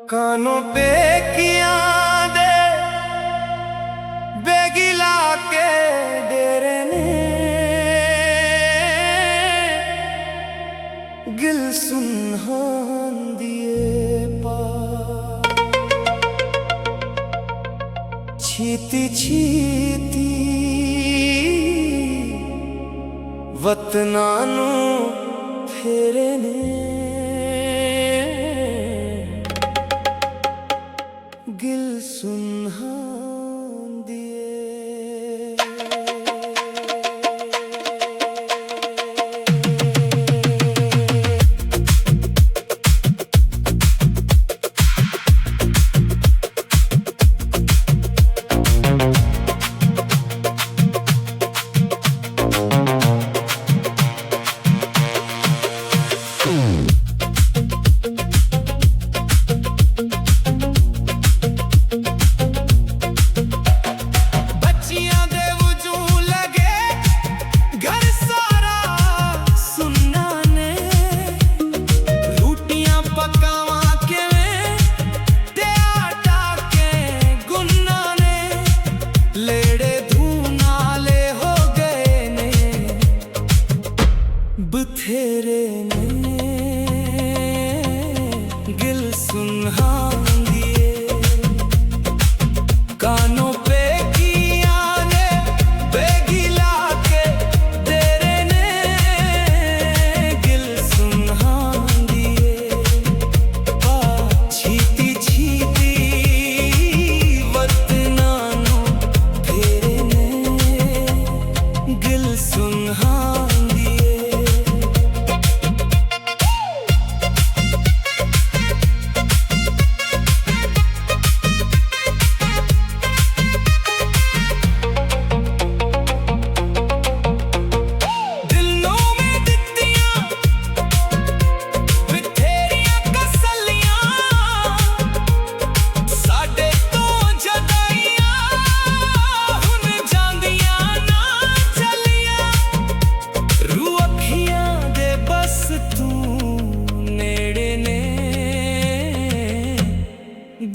कानों पे किया दे बेगिला के डेरे ने गिल सुनहान दिए पा छीती छीती वतनानू फेरे ने गिल सुनहान दिए। बथेरे ने गिल सुनहान दिए कानों पे किया ने बेगिला के डेरे ने गिल सुनहान दिए छीती छीती वतनानू फेरे ने गिल सुनहान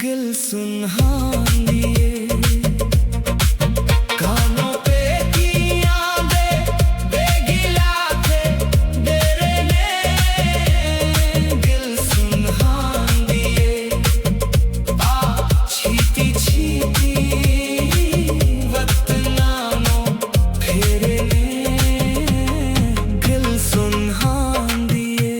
गिल सुनहान दिए कानों पे किया दे बेगिला के डेरे ने गिल सुनहान दिए छीती छीती वतनानू फेरे ने गिल सुनहान दिए।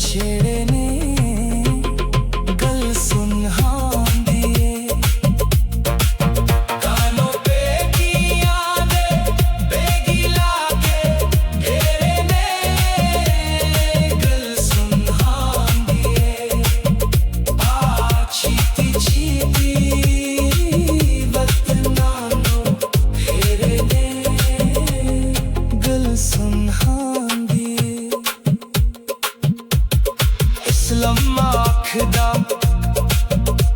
छेड़े ने गल सुनहान दिए कानों पे किया दे बेगिला के डेरे ने गल सुनहान दिए छीती छीती वतनानू फेरे ने गल सुनहान दिए। लम्मा आखदा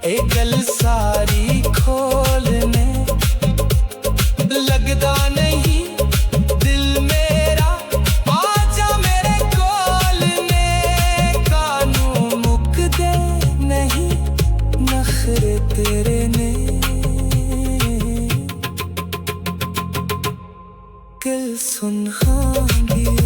ए गल सारी खोलने लगदा नहीं दिल मेरा आजा मेरे कोल ने कानू मुक दे नहीं नखरे तेरे ने गिल सुनहान दिए।